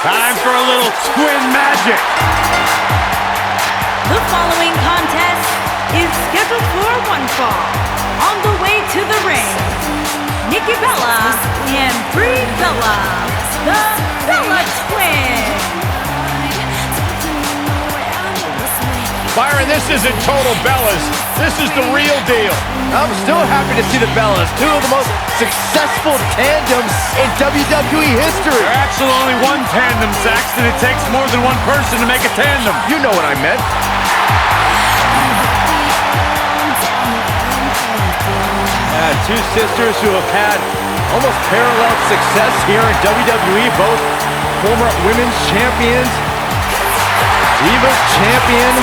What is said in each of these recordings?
Time for a little twin magic. The following contest is scheduled for one fall. On the way to the ring, Nikki Bella and Brie Bella, the Bella Twins. Byron, this isn't total Bellas. This is the real deal. I'm still happy to see the Bellas, two of the most successful tandems in WWE history. There are actually only one tandem, Saxton. It takes more than one person to make a tandem. You know what I meant. Two sisters who have had almost parallel success here in WWE, both former women's champions, Divas champion.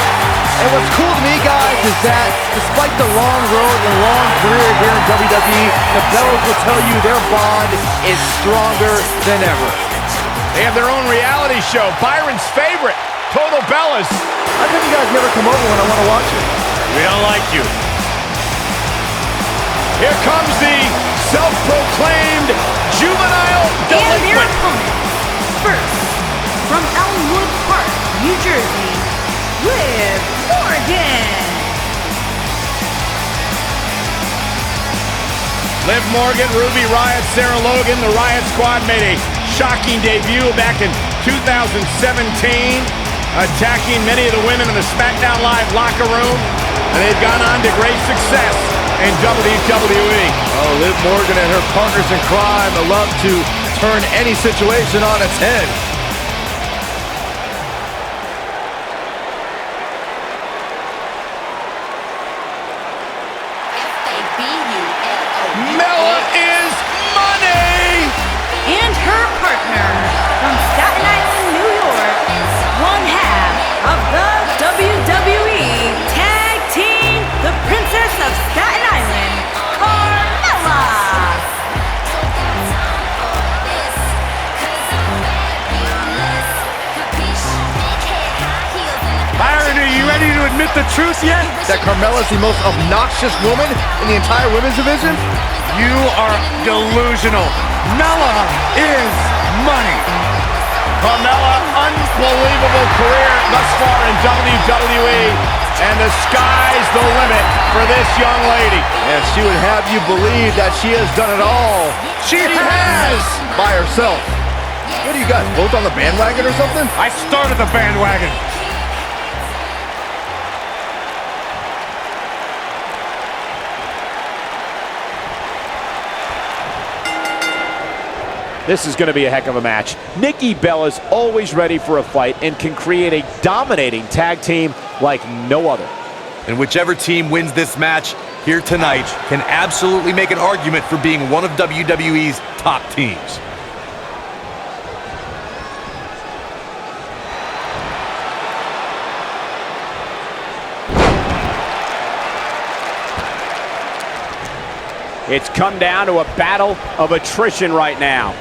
And what's cool to me, guys, is that despite the long road and long career here in WWE, the Bellas will tell you their bond is stronger than ever. They have their own reality show, Byron's favorite, Total Bellas. How come you guys never come over when I want to watch it? We don't like you. Here comes the self-proclaimed juvenile And their delinquent. opponent, first, from Elmwood Park, New Jersey, Liv Morgan. Liv Morgan, Ruby Riott, Sarah Logan, the Riott Squad made a shocking debut back in 2017, attacking many of the women in the SmackDown Live locker room, and they've gone on to great success in WWE. Oh, Liv Morgan and her partners in crime love to turn any situation on its head. Mella is money! And her partner, from Staten Island, New York, one half of the WWE Tag Team, the Princess of Staten Island, Carmella. Byron, are you ready to admit the truth yet? That Carmella is the most obnoxious woman in the entire women's division? You are delusional. Mella is money. Carmella, unbelievable career thus far in WWE, and the sky's the limit for this young lady. And she would have you believe that she has done it all. She has! By herself. What are you guys, both on the bandwagon or something? I started the bandwagon. This is going to be a heck of a match. Nikki Bella's always ready for a fight and can create a dominating tag team like no other. And whichever team wins this match here tonight can absolutely make an argument for being one of WWE's top teams. It's come down to a battle of attrition right now.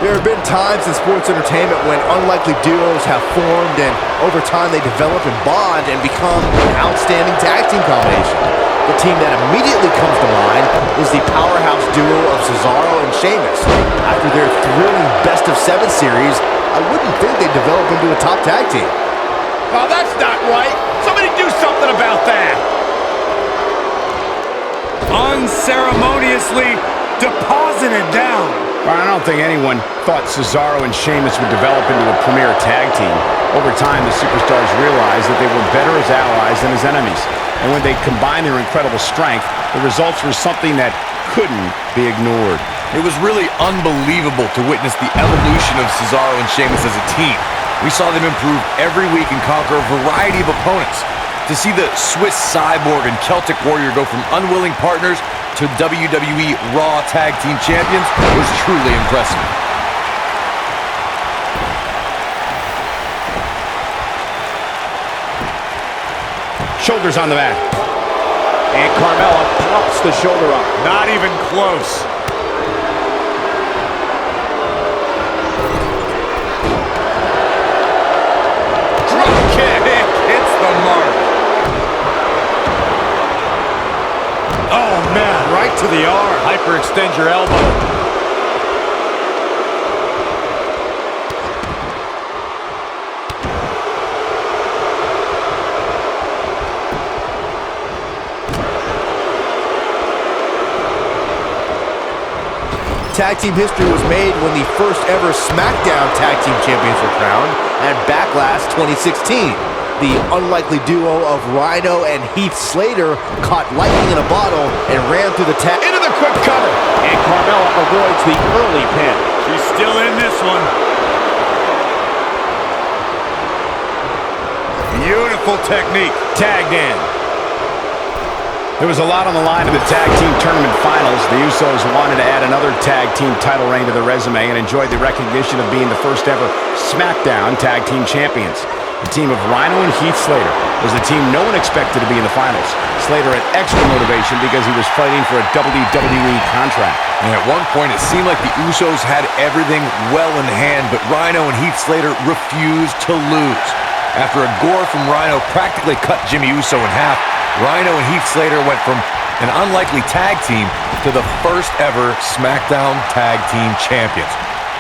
There have been times in sports entertainment when unlikely duos have formed and over time they develop and bond and become an outstanding tag team combination. The team that immediately comes to mind is the powerhouse duo of Cesaro and Sheamus. After their thrilling best-of-7 series, I wouldn't think they'd develop into a top tag team. Oh, that's not right. Somebody do something about that. Unceremoniously deposited down. I don't think anyone thought Cesaro and Sheamus would develop into a premier tag team. Over time, the superstars realized that they were better as allies than as enemies. And when they combined their incredible strength, the results were something that couldn't be ignored. It was really unbelievable to witness the evolution of Cesaro and Sheamus as a team. We saw them improve every week and conquer a variety of opponents. To see the Swiss Cyborg and Celtic Warrior go from unwilling partners to WWE Raw Tag Team Champions was truly impressive. Shoulders on the mat. And Carmella pops the shoulder up. Not even close. Drop kick hits the mark. overextend your elbow. Tag team history was made when the first ever SmackDown Tag Team Champions were crowned at Backlash 2016. The unlikely duo of Rhino and Heath Slater caught lightning in a bottle and ran through the tag into the quick cover. And Carmella avoids the early pin. She's still in this one. Beautiful technique. Tagged in. There was a lot on the line in the Tag Team Tournament Finals. The Usos wanted to add another Tag Team title reign to their resume and enjoyed the recognition of being the first ever SmackDown Tag Team Champions. The team of Rhino and Heath Slater was the team no one expected to be in the finals. Slater had extra motivation because he was fighting for a WWE contract. And at one point, it seemed like the Usos had everything well in hand, but Rhino and Heath Slater refused to lose. After a gore from Rhino practically cut Jimmy Uso in half, Rhino and Heath Slater went from an unlikely tag team to the first ever SmackDown Tag Team Champions.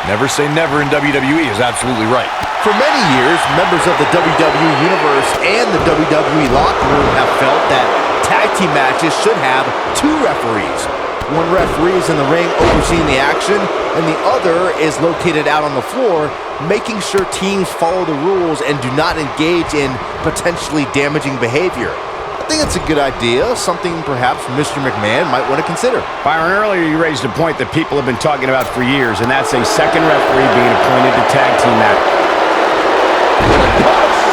Never say never in WWE is absolutely right. For many years, members of the WWE Universe and the WWE locker room have felt that tag team matches should have two referees. One referee is in the ring overseeing the action, and the other is located out on the floor, making sure teams follow the rules and do not engage in potentially damaging behavior. I think it's a good idea, something perhaps Mr. McMahon might want to consider. Byron, earlier you raised a point that people have been talking about for years, and that's a second referee being appointed to tag team match.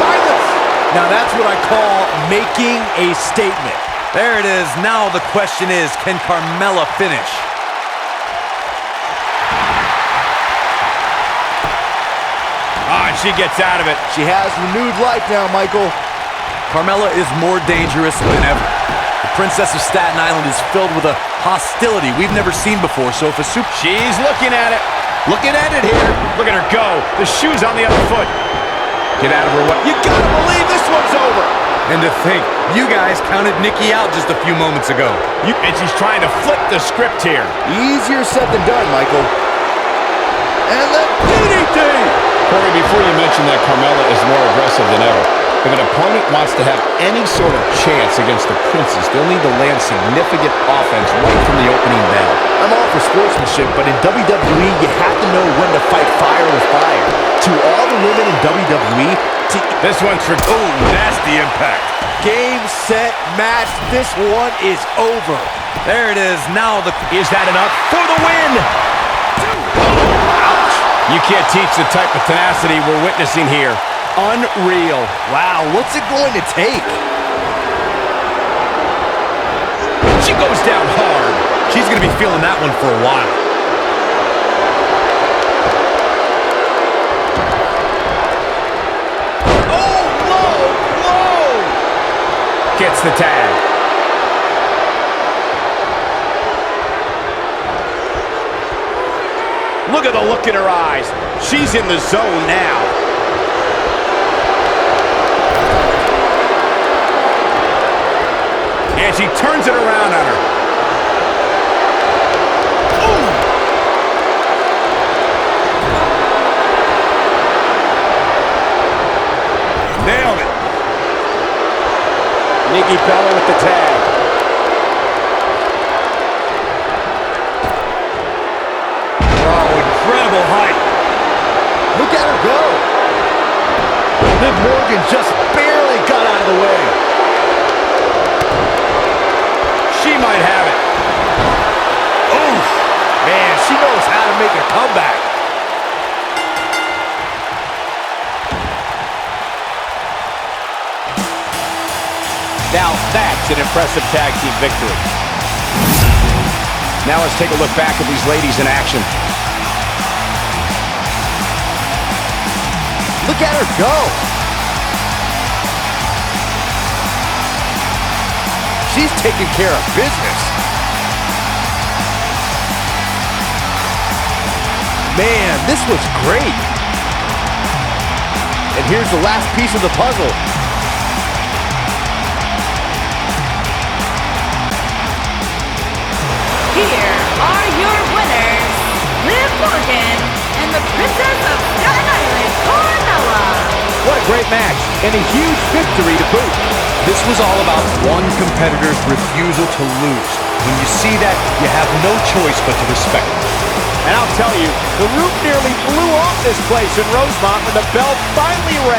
Silence! Now that's what I call making a statement. There it is. Now the question is, can Carmella finish? And she gets out of it. She has renewed life now, Michael. Carmella is more dangerous than ever. The Princess of Staten Island is filled with a hostility we've never seen before, so if a She's looking at it. Looking at it here. Look at her go. The shoe's on the other foot. Get out of her way. You gotta believe this one's over. And to think, you guys counted Nikki out just a few moments ago. And she's trying to flip the script here. Easier said than done, Michael. And the DDT! Corey, before you mention that Carmella is more aggressive than ever, if an opponent wants to have any sort of chance against the Princess, they'll need to land significant offense right from the opening bell. I'm all for sportsmanship, but in WWE, you have to know when to fight fire with fire. To all the women in WWE, This one's for... Oh, nasty impact. game, set, match, this one is over. There it is. Now the... Is that enough for the win? Ouch. You can't teach the type of tenacity we're witnessing here. Unreal. Wow, what's it going to take? She goes down hard. She's going to be feeling that one for a while. Oh, low! Gets the tag. Look at the look in her eyes. She's in the zone now. And she turns it around on her. Ooh. Nailed it. Nikki Bella with the tag. Oh, incredible height. Look at her go! Liv Morgan just barely got out of the way. She might have it. Oof! Man, she knows how to make a comeback. Now that's an impressive tag team victory. Now let's take a look back at these ladies in action. Look at her go! She's taking care of business. Man, this was great. And here's the last piece of the puzzle. Here are your great match and a huge victory to boot. This was all about one competitor's refusal to lose. When you see that, you have no choice but to respect it. And I'll tell you, the roof nearly blew off this place in Rosemont when the bell finally rang.